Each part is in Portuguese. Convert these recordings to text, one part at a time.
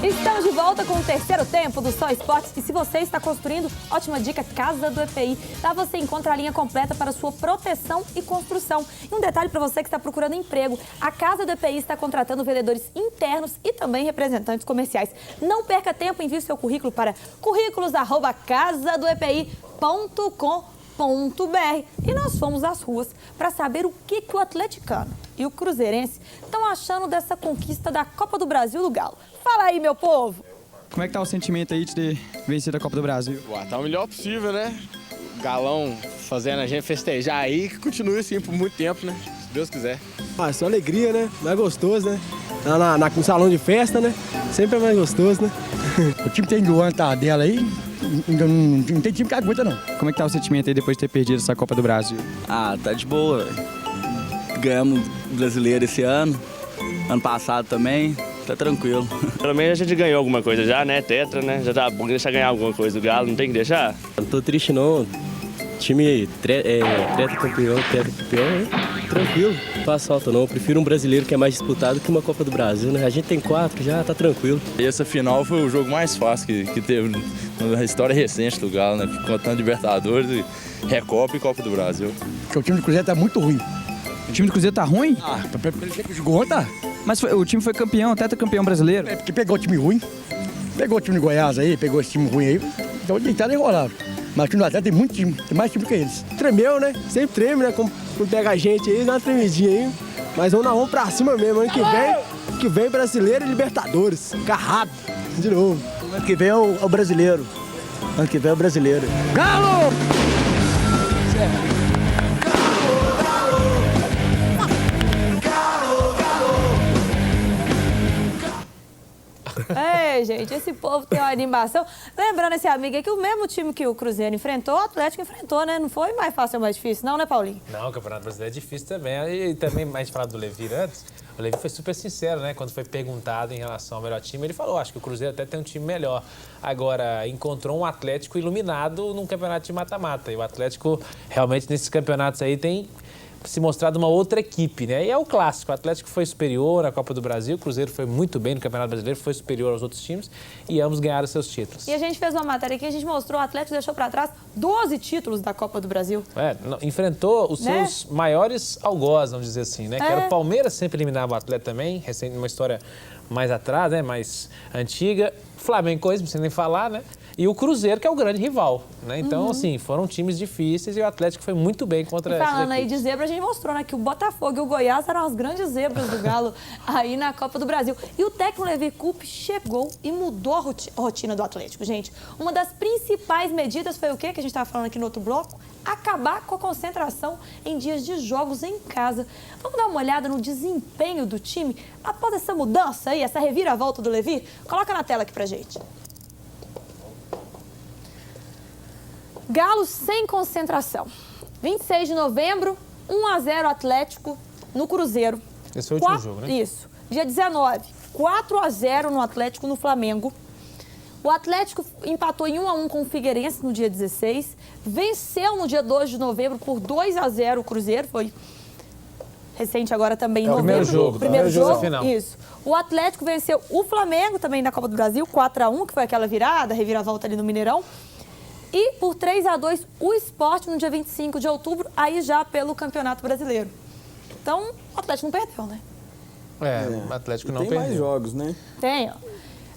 Estamos de volta com o terceiro tempo do Só Esportes. E se você está construindo, ótima dica, Casa do EPI. Lá você encontra a linha completa para sua proteção e construção. E um detalhe para você que está procurando emprego. A Casa do EPI está contratando vendedores internos e também representantes comerciais. Não perca tempo, envie seu currículo para currículos@casadoepi.com.br. E nós fomos às ruas para saber o que o atleticano e o cruzeirense estão achando dessa conquista da Copa do Brasil do Galo. Fala aí, meu povo! Como é que tá o sentimento aí de ter vencido a Copa do Brasil? Ué, tá o melhor possível, né? O Galão fazendo a gente festejar aí, que continue assim por muito tempo, né? Se Deus quiser. Ah, é só alegria, né? Mais gostoso, né? No salão de festa, né? Sempre é mais gostoso, né? O time tem Luan, tá dela aí, não tem time que aguenta, não. Como é que tá o sentimento aí depois de ter perdido essa Copa do Brasil? Ah, tá de boa, velho. Ganhamos o brasileiro esse ano passado também, tá tranquilo. Pelo menos a gente ganhou alguma coisa já, né? Tetra, né? Já tá bom deixar ganhar alguma coisa do Galo, não tem que deixar? Não tô triste, não. Time tetracampeão, tranquilo. Não faz falta, não. Eu prefiro um brasileiro que é mais disputado que uma Copa do Brasil, né? A gente tem 4 já, tá tranquilo. E essa final foi o jogo mais fácil que teve na história recente do Galo, né? Contando Libertadores, Recopa e Copa do Brasil. Porque o time do Cruzeiro tá muito ruim. O time do Cruzeiro tá ruim? Ah, pelo jeito que jogou, tá. Mas o time foi campeão, tetracampeão brasileiro. É porque pegou o time ruim. Pegou o time de Goiás aí, pegou esse time ruim aí. Então deitado e enrolado. Mas o time do Atlético tem muito time, tem mais time que eles. Tremeu, né? Sempre treme, né? Quando pega a gente aí, dá uma tremidinha aí. Mas vamos pra cima mesmo. Ano que vem brasileiro e Libertadores. Carrado. De novo. Ano que vem é o brasileiro. Ano que vem é o brasileiro. Galo! Ei, gente, esse povo tem uma animação. Lembrando esse amigo aí que o mesmo time que o Cruzeiro enfrentou, o Atlético enfrentou, né? Não foi mais fácil ou mais difícil, não, né, Paulinho? Não, o Campeonato Brasileiro é difícil também. E também, a gente falava do Levir antes, o Levir foi super sincero, né? Quando foi perguntado em relação ao melhor time, ele falou, acho que o Cruzeiro até tem um time melhor. Agora, encontrou um Atlético iluminado num campeonato de mata-mata. E o Atlético, realmente, nesses campeonatos aí, tem se mostrado uma outra equipe, né? E é o clássico, o Atlético foi superior na Copa do Brasil, o Cruzeiro foi muito bem no Campeonato Brasileiro, foi superior aos outros times e ambos ganharam seus títulos. E a gente fez uma matéria aqui, a gente mostrou o Atlético deixou para trás 12 títulos da Copa do Brasil. Enfrentou os seus maiores algozes, vamos dizer assim, né? Que era o Palmeiras, sempre eliminava o Atlético também, recente, uma história mais atrás, né? Mais antiga. Flamengo, coisa, não precisa nem falar, né? E o Cruzeiro, que é o grande rival, né? Então, assim, foram times difíceis e o Atlético foi muito bem contra essas falando aí de zebra, a gente mostrou, né, que o Botafogo e o Goiás eram as grandes zebras do Galo aí na Copa do Brasil. E o técnico Levir Coupe chegou e mudou a rotina do Atlético, gente. Uma das principais medidas foi o quê? Que a gente estava falando aqui no outro bloco? Acabar com a concentração em dias de jogos em casa. Vamos dar uma olhada no desempenho do time após essa mudança aí, essa reviravolta do Levir? Coloca na tela aqui pra gente. Galo sem concentração. 26 de novembro, 1-0 Atlético no Cruzeiro. Esse foi o último jogo, né? Isso. Dia 19, 4-0 no Atlético no Flamengo. O Atlético empatou em 1-1 com o Figueirense no dia 16. Venceu no dia 2 de novembro por 2-0 o Cruzeiro. Foi recente agora também em novembro. Primeiro jogo da final. Isso. O Atlético venceu o Flamengo também na Copa do Brasil, 4-1, que foi aquela reviravolta ali no Mineirão. E por 3-2 o Sport no dia 25 de outubro, aí já pelo Campeonato Brasileiro. Então, o Atlético não perdeu, né? O Atlético não tem perdeu. mais jogos, né? Tem, ó.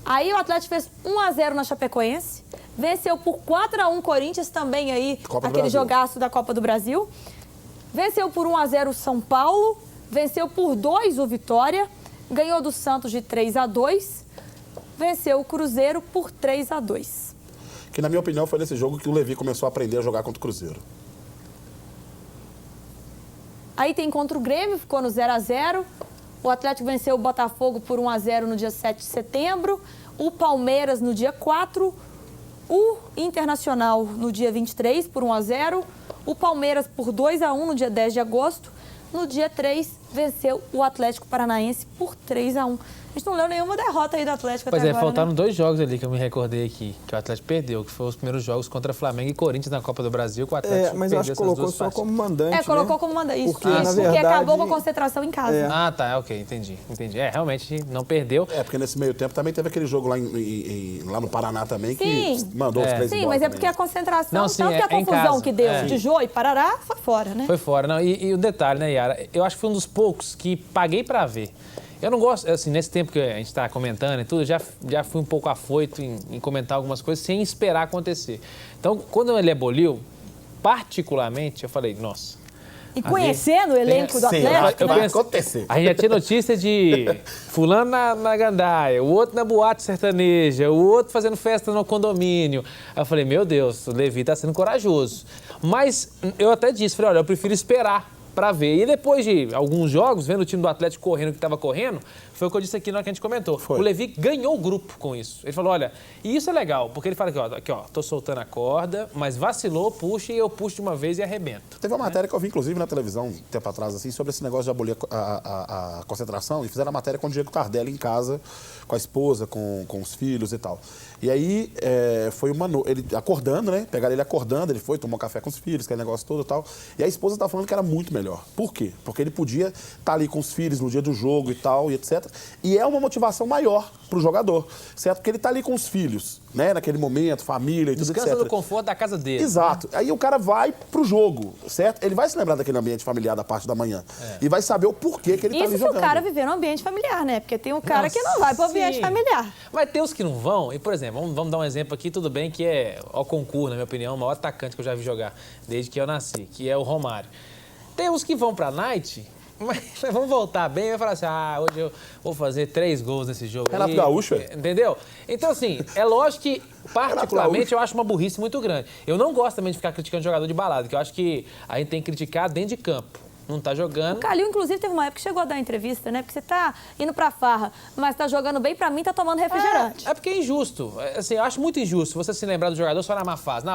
Aí o Atlético fez 1-0 na Chapecoense, venceu por 4-1 Corinthians, também aí, aquele jogaço da Copa do Brasil. Venceu por 1-0 o São Paulo, venceu por 2 o Vitória, ganhou do Santos de 3-2, venceu o Cruzeiro por 3-2. Que, na minha opinião, foi nesse jogo que o Levir começou a aprender a jogar contra o Cruzeiro. Aí tem contra o Grêmio, ficou no 0-0. O Atlético venceu o Botafogo por 1-0 no dia 7 de setembro. O Palmeiras no dia 4. O Internacional no dia 23 por 1-0. O Palmeiras por 2-1 no dia 10 de agosto. No dia 3, venceu o Atlético Paranaense por 3-1. A gente não leu nenhuma derrota aí do Atlético Pois até é, agora, faltaram né? 2 jogos ali que eu me recordei aqui, que o Atlético perdeu, que foram os primeiros jogos contra Flamengo e Corinthians na Copa do Brasil, que o Atlético mas eu acho que colocou só como mandante, colocou como mandante. Isso, Porque, na porque verdade, acabou com a concentração em casa. Ah, tá, ok, entendi. Realmente não perdeu. Porque nesse meio tempo também teve aquele jogo lá, lá no Paraná também, que Sim. mandou os três Sim, embora mas é também. porque a concentração, Não, sim, tanto que a é em confusão casa. que deu É. de Jô e Parará foi fora, né? Foi fora. Não, e o detalhe, né, Yara? Eu acho que foi um dos poucos que paguei pra ver. Eu não gosto, assim, nesse tempo que a gente está comentando e tudo, já fui um pouco afoito em comentar algumas coisas sem esperar acontecer. Então, quando ele aboliu, particularmente, eu falei, nossa. E conhecendo o elenco do Atlético, vai né? acontecer. A gente já tinha notícia de fulano na gandaia, o outro na boate sertaneja, o outro fazendo festa no condomínio. Aí eu falei, meu Deus, o Levi tá sendo corajoso. Mas eu até disse, falei, olha, eu prefiro esperar para ver. E depois de alguns jogos, vendo o time do Atlético correndo o que estava correndo, foi o que eu disse aqui na hora que a gente comentou. Foi. O Levi ganhou o grupo com isso. Ele falou, olha, e isso é legal, porque ele fala aqui, ó, tô soltando a corda, mas vacilou, puxa e eu puxo de uma vez e arrebento. Teve uma matéria que eu vi, inclusive, na televisão, um tempo atrás, assim, sobre esse negócio de abolir a concentração, e fizeram a matéria com o Diego Tardelli em casa, com a esposa, com os filhos e tal. E aí, foi ele acordando, né? Pegaram ele acordando, ele foi, tomou café com os filhos, aquele negócio todo e tal. E a esposa tá falando que era muito melhor. Por quê? Porque ele podia estar ali com os filhos no dia do jogo e tal, e etc. E é uma motivação maior pro jogador, certo? Porque ele tá ali com os filhos, né? Naquele momento, família e tudo, etc. Descansa do conforto da casa dele. Exato. Aí o cara vai pro jogo, certo? Ele vai se lembrar daquele ambiente familiar da parte da manhã. E vai saber o porquê que ele tá ali Isso se jogando. o cara viver no ambiente familiar, né? Porque tem um cara Nossa, que não vai pro ambiente sim. familiar. Mas tem os que não vão, e por exemplo, vamos dar um exemplo aqui, tudo bem, que é ao concurso, na minha opinião, o maior atacante que eu já vi jogar desde que eu nasci, que é o Romário. Tem uns que vão pra night, mas vão voltar bem e vai falar assim, hoje eu vou fazer 3 gols nesse jogo. Renato aí. Gaúcho, Entendeu? Então, assim, é lógico que, particularmente, eu acho uma burrice muito grande. Eu não gosto também de ficar criticando jogador de balada, que eu acho que a gente tem que criticar dentro de campo. Não tá jogando. O Calil, inclusive, teve uma época que chegou a dar entrevista, né? Porque você tá indo pra farra, mas tá jogando bem, pra mim, tá tomando refrigerante. É porque é injusto. Assim, eu acho muito injusto você se lembrar do jogador só na má fase.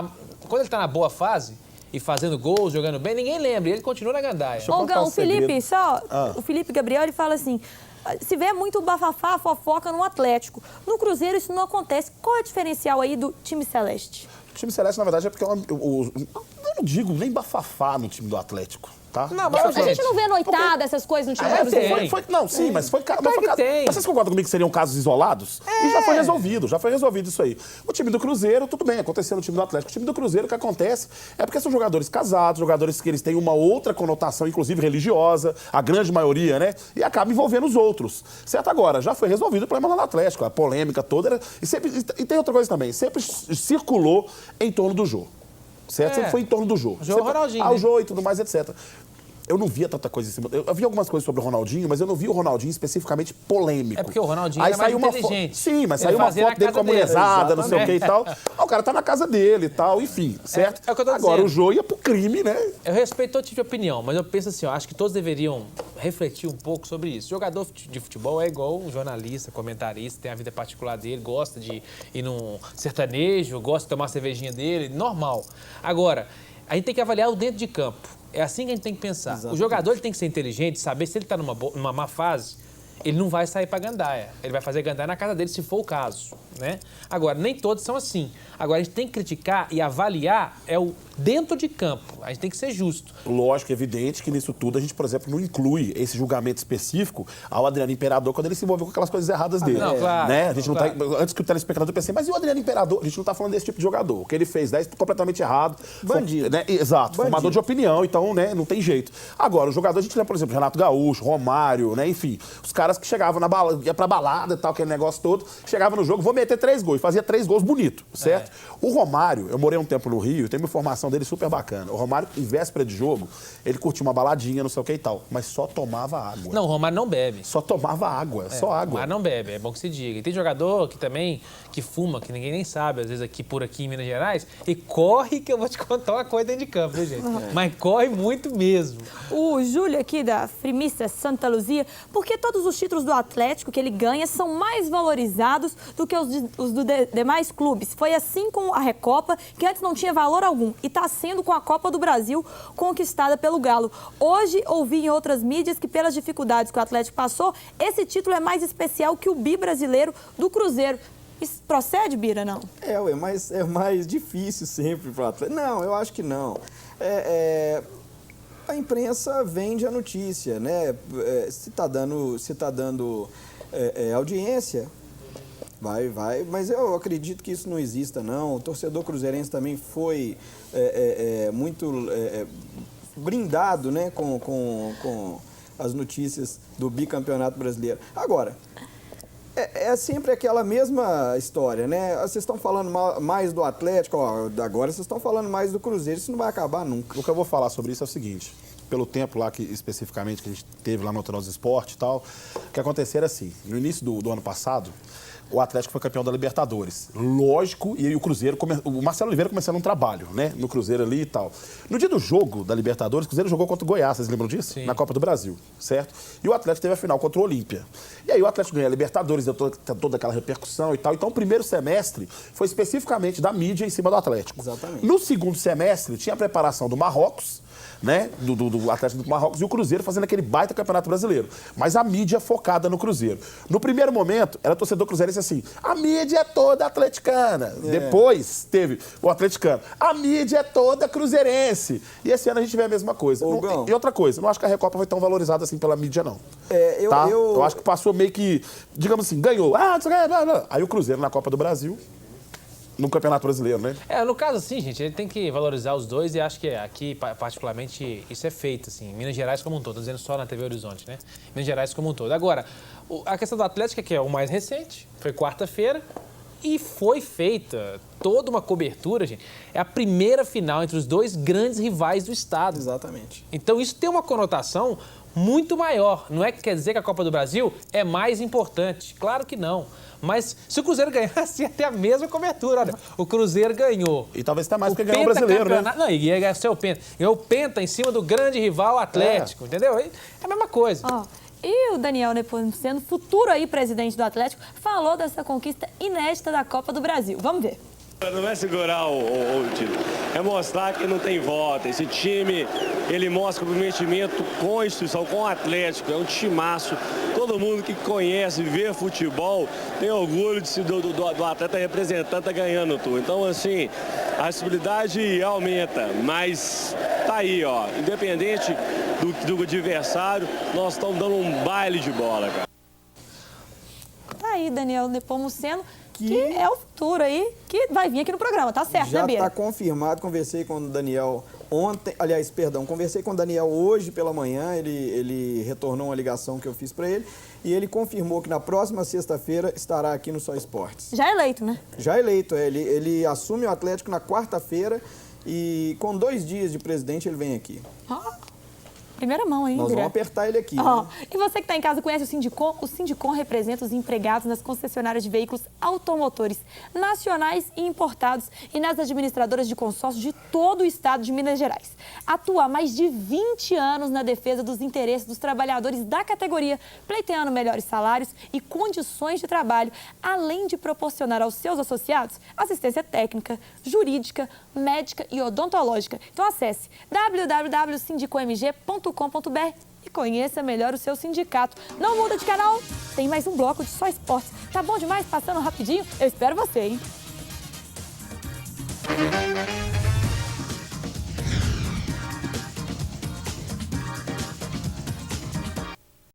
Quando ele tá na boa fase e fazendo gols, jogando bem, ninguém lembra. E ele continua na gandaia. Ô, Gão, o Felipe, o Felipe Gabriel, ele fala assim, se vê muito bafafá, fofoca no Atlético. No Cruzeiro isso não acontece. Qual é o diferencial aí do time celeste? O time celeste, na verdade, é porque eu não digo nem bafafá no time do Atlético. Tá? Não, mas A gente não vê noitada, essas coisas no time do Cruzeiro. Não, sim, mas foi caso. tem. Mas vocês concordam comigo que seriam casos isolados? E já foi resolvido isso aí. O time do Cruzeiro, tudo bem, aconteceu no time do Atlético. O time do Cruzeiro, o que acontece é porque são jogadores casados, jogadores que eles têm uma outra conotação, inclusive religiosa, a grande maioria, né? E acaba envolvendo os outros. Certo? Agora, já foi resolvido o problema lá no Atlético, a polêmica toda. E tem outra coisa também, sempre circulou em torno do Jô. Certo? Sempre foi em torno do Jô. Jô e Ronaldinho, o Jô e tudo mais, etc. Eu não via tanta coisa em cima. Eu vi algumas coisas sobre o Ronaldinho, mas eu não vi o Ronaldinho especificamente polêmico. É porque o Ronaldinho aí é mais saiu inteligente. Sim, mas Ele saiu uma fazia na foto dele casa com a mulherzada, não sei o que e exatamente. tal. O cara tá na casa dele e tal, enfim, certo? É o que eu tô Agora dizendo. o Jô ia pro crime, né? Eu respeito todo tipo de opinião, mas eu penso assim, eu acho que todos deveriam refletir um pouco sobre isso. Jogador de futebol é igual um jornalista, comentarista, tem a vida particular dele, gosta de ir num sertanejo, gosta de tomar a cervejinha dele, normal. Agora, a gente tem que avaliar o dentro de campo. É assim que a gente tem que pensar. Exatamente. O jogador ele tem que ser inteligente, saber se ele está numa má fase, ele não vai sair para gandaia. Ele vai fazer gandaia na casa dele, se for o caso, né? Agora, nem todos são assim. Agora, a gente tem que criticar e avaliar o dentro de campo. A gente tem que ser justo. Lógico, evidente que nisso tudo a gente, por exemplo, não inclui esse julgamento específico ao Adriano Imperador quando ele se envolveu com aquelas coisas erradas dele. Não, claro. Né? A gente não claro. tá, antes que o telespectador pense, mas e o Adriano Imperador? A gente não está falando desse tipo de jogador. O que ele fez é completamente errado. Bandido. Né? Exato, Bandido. formador de opinião, então, né, não tem jeito. Agora, o jogador, a gente lembra, por exemplo, Renato Gaúcho, Romário, né, enfim, os caras que chegavam ia pra balada e tal, aquele negócio todo, chegava no jogo, vou meter 3 gols, e fazia 3 gols bonito, certo? O Romário, eu morei um tempo no Rio, tenho uma informação dele super bacana. O Romário, em véspera de jogo, ele curtia uma baladinha, não sei o que e tal, mas só tomava água. Não, o Romário não bebe. Só tomava água, só O água. Romário não bebe, é bom que se diga. E tem jogador que também, que fuma, que ninguém nem sabe, às vezes por aqui em Minas Gerais, e corre, que eu vou te contar uma coisa dentro de campo, viu, gente? Mas corre muito mesmo. O Júlio aqui da Primícia Santa Luzia, porque todos os títulos do Atlético que ele ganha são mais valorizados do que os os demais clubes. Foi assim com a Recopa, que antes não tinha valor algum, e está sendo com a Copa do Brasil, conquistada pelo Galo. Hoje, ouvi em outras mídias que, pelas dificuldades que o Atlético passou, esse título é mais especial que o bi-brasileiro do Cruzeiro. Isso procede, Bira, não? Mas é mais difícil sempre para o Atlético. Não, eu acho que não. A imprensa vende a notícia, né? Se está dando audiência, vai. Mas eu acredito que isso não exista, não. O torcedor cruzeirense também foi muito brindado, né, com as notícias do bicampeonato brasileiro. Agora, é sempre aquela mesma história, né? Vocês estão falando mais do Atlético, agora vocês estão falando mais do Cruzeiro, isso não vai acabar nunca. O que eu vou falar sobre isso é o seguinte, pelo tempo lá que especificamente que a gente teve lá no Transesporte e tal, o que aconteceu era assim, no início do ano passado, o Atlético foi campeão da Libertadores. Lógico, e aí o Cruzeiro, o Marcelo Oliveira começando um trabalho, né? No Cruzeiro ali e tal. No dia do jogo da Libertadores, o Cruzeiro jogou contra o Goiás, vocês lembram disso? Sim. Na Copa do Brasil, certo? E o Atlético teve a final contra o Olímpia. E aí o Atlético ganhou a Libertadores, deu toda aquela repercussão e tal. Então o primeiro semestre foi especificamente da mídia em cima do Atlético. Exatamente. No segundo semestre, tinha a preparação do Marrocos, né, do Atlético do Marrocos, e o Cruzeiro fazendo aquele baita campeonato brasileiro. Mas a mídia focada no Cruzeiro. No primeiro momento, era torcedor cruzeirense assim, a mídia é toda atleticana. Depois teve o atleticano, a mídia é toda cruzeirense. E esse ano a gente vê a mesma coisa. E outra coisa, não acho que a Recopa foi tão valorizada assim pela mídia, não. Eu acho que passou meio que, digamos assim, ganhou. Aí o Cruzeiro na Copa do Brasil, no Campeonato Brasileiro, né? No caso, assim, gente, ele tem que valorizar os dois e acho que aqui, particularmente, isso é feito, assim, em Minas Gerais como um todo. Tô dizendo só na TV Horizonte, né? Minas Gerais como um todo. Agora, a questão do Atlético, que é o mais recente, foi quarta-feira e foi feita toda uma cobertura, gente. É a primeira final entre os dois grandes rivais do estado. Exatamente. Então, isso tem uma conotação muito maior. Não é que quer dizer que a Copa do Brasil é mais importante. Claro que não. Mas se o Cruzeiro ganhasse, ia ter a mesma cobertura. Olha, o Cruzeiro ganhou. E talvez até mais porque ganhou o brasileiro, né? Não, ia ganhar o Penta. Ganhou o Penta em cima do grande rival Atlético, entendeu? É a mesma coisa. E o Daniel Nepomuceno, futuro aí presidente do Atlético, falou dessa conquista inédita da Copa do Brasil. Vamos ver. Não é segurar o título, é mostrar que não tem volta. Esse time, ele mostra comprometimento com a instituição, com o Atlético, é um timaço. Todo mundo que conhece, vê futebol, tem orgulho do atleta representante tá ganhando tudo. Então, assim, a responsabilidade aumenta, mas tá aí, ó, independente do adversário, nós estamos dando um baile de bola, cara. Tá aí, Daniel Nepomuceno, que é o futuro aí, que vai vir aqui no programa, tá certo, né, Bia? Já está confirmado, conversei com o Daniel conversei com o Daniel hoje pela manhã, ele retornou uma ligação que eu fiz para ele, e ele confirmou que na próxima sexta-feira estará aqui no Só Esportes. Já eleito, né? Já eleito, ele assume o Atlético na quarta-feira e com 2 dias de presidente ele vem aqui. Primeira mão, hein? Nós vamos apertar ele aqui. E você que está em casa conhece o Sindicom? O Sindicom representa os empregados nas concessionárias de veículos automotores nacionais e importados e nas administradoras de consórcio de todo o estado de Minas Gerais. Atua há mais de 20 anos na defesa dos interesses dos trabalhadores da categoria, pleiteando melhores salários e condições de trabalho, além de proporcionar aos seus associados assistência técnica, jurídica, médica e odontológica. Então acesse www.sindicomg.com.br e conheça melhor o seu sindicato. Não muda de canal, tem mais um bloco de Só Esportes. Tá bom demais? Passando rapidinho? Eu espero você, hein?